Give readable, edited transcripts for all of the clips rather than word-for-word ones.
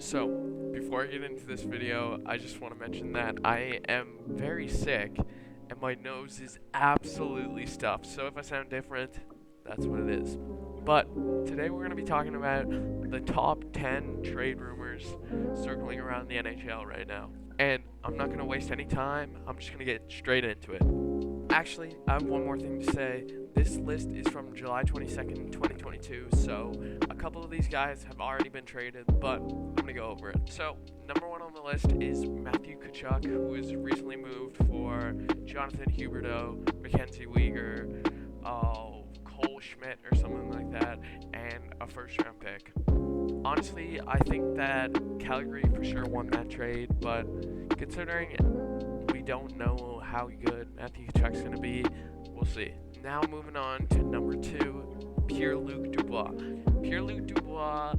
So, before I get into this video, I just want to mention that I am very sick and my nose is absolutely stuffed. So if I sound different, that's what it is. But today we're going to be talking about the top 10 trade rumors circling around the NHL right now. And I'm not going to waste any time. I'm just going to get straight into it. Actually, I have one more thing to say. This list is from July 22nd, 2022, so a couple of these guys have already been traded, but I'm going to go over it. So, number one on the list is Matthewchuk, who was recently moved for Jonathan Huberdeau, Mackenzie Weegar, Cole Schmidt or something like that, and a first-round pick. Honestly, I think that Calgary for sure won that trade, but considering we don't know how good Matthewchuk's going to be, we'll see. Now moving on to number 2, Pierre-Luc Dubois. Pierre-Luc Dubois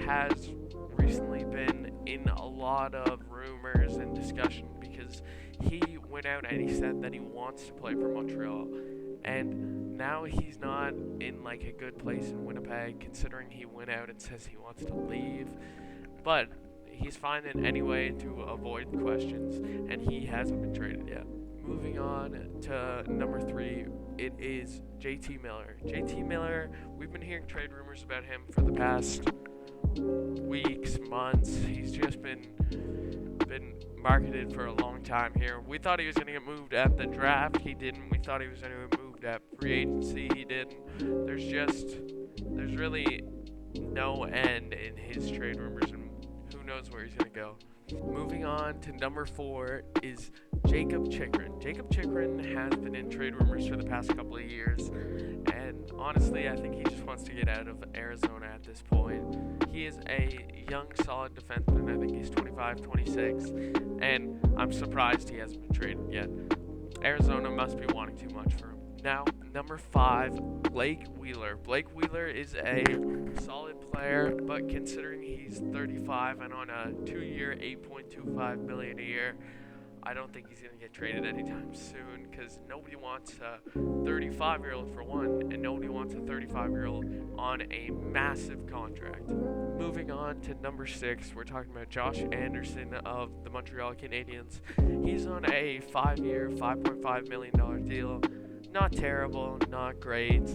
has recently been in a lot of rumors and discussion because he went out and he said that he wants to play for Montreal. And now he's not in like a good place in Winnipeg, considering he went out and says he wants to leave. But he's finding any way to avoid questions, and he hasn't been traded yet. Moving on to number 3, it is JT Miller. JT Miller, we've been hearing trade rumors about him for the past weeks, months. He's just been marketed for a long time here. We thought he was going to get moved at the draft. He didn't. We thought he was going to get moved at free agency. He didn't. There's really no end in his trade rumors, and who knows where he's going to go. Moving on to number 4 is Jakob Chychrun. Jakob Chychrun has been in trade rumors for the past couple of years, and honestly, I think he just wants to get out of Arizona at this point. He is a young, solid defenseman. I think he's 25, 26, and I'm surprised he hasn't been traded yet. Arizona must be wanting too much for him. Now, number 5, Blake Wheeler. Blake Wheeler is a solid player, but considering he's 35 and on a 2-year, $8.25 million a year, I don't think he's going to get traded anytime soon because nobody wants a 35-year-old for one, and nobody wants a 35-year-old on a massive contract. Moving on to number 6, we're talking about Josh Anderson of the Montreal Canadiens. He's on a 5-year, $5.5 million deal. Not terrible, not great.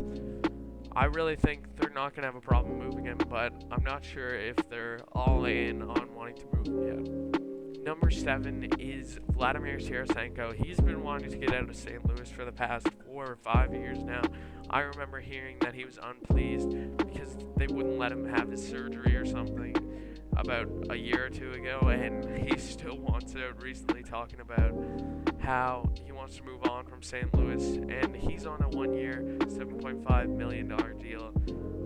I really think they're not going to have a problem moving him, but I'm not sure if they're all in on wanting to move him yet. Number 7 is Vladimir Tarasenko. He's been wanting to get out of St. Louis for the past 4 or 5 years now. I remember hearing that he was unpleased because they wouldn't let him have his surgery or something about a year or two ago, and he still wants out, recently talking about how he wants to move on from St. Louis, and he's on a 1-year, $7.5 million deal.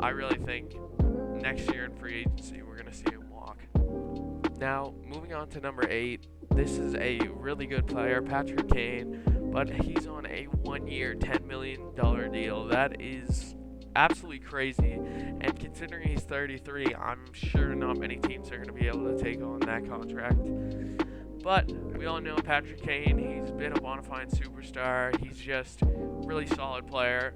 I really think next year in free agency we're going to see him walk. Now, moving on to number 8, this is a really good player, Patrick Kane, but he's on a 1-year, $10 million deal. That is absolutely crazy, and considering he's 33, I'm sure not many teams are going to be able to take on that contract. But we all know Patrick Kane. He's been a bona fide superstar. He's just a really solid player.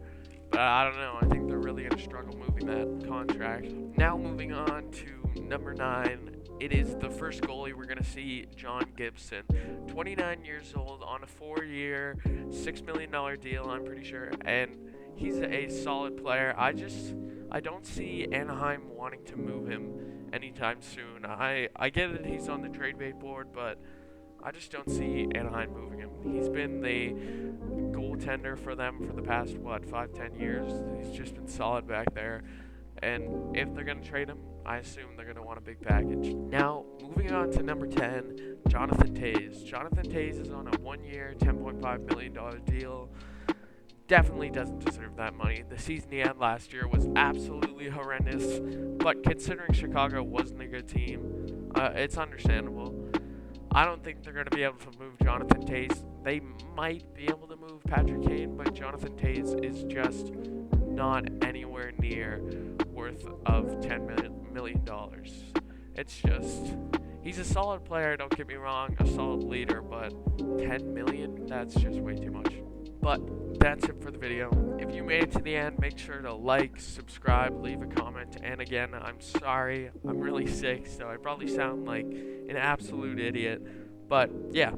But I don't know. I think they're really going to struggle moving that contract. Now moving on to number 9. It is the first goalie we're going to see, John Gibson. 29 years old on a 4-year, $6 million deal, I'm pretty sure. And he's a solid player. I don't see Anaheim wanting to move him anytime soon. I get that he's on the trade bait board, but I just don't see Anaheim moving him. He's been the goaltender for them for the past, 5-10 years. He's just been solid back there. And if they're going to trade him, I assume they're going to want a big package. Now, moving on to number 10, Jonathan Toews. Jonathan Toews is on a 1-year, $10.5 million deal. Definitely doesn't deserve that money. The season he had last year was absolutely horrendous, but considering Chicago wasn't a good team, it's understandable. I don't think they're going to be able to move Jonathan Toews. They might be able to move Patrick Kane, but Jonathan Toews is just not anywhere near worth of $10 million. It's just, he's a solid player, don't get me wrong, a solid leader, but $10 million, that's just way too much. But that's it for the video. If you made it to the end, make sure to like, subscribe, leave a comment. And again, I'm sorry. I'm really sick, so I probably sound like an absolute idiot. But yeah,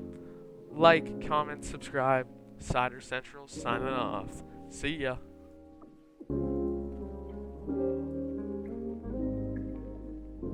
like, comment, subscribe. Cider Central signing off. See ya.